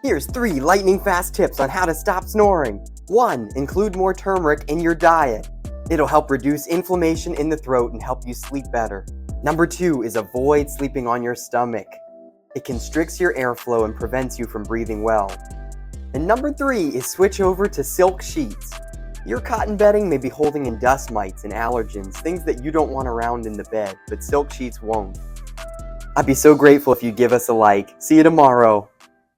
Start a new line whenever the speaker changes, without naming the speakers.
Here's 3 lightning fast tips on how to stop snoring. 1. Include more turmeric in your diet. It'll help reduce inflammation in the throat and help you sleep better. Number 2 is avoid sleeping on your stomach. It constricts your airflow and prevents you from breathing well. And number 3 is switch over to silk sheets. Your cotton bedding may be holding in dust mites and allergens, things that you don't want around in the bed, but silk sheets won't. I'd be so grateful if you'd give us a like. See you tomorrow.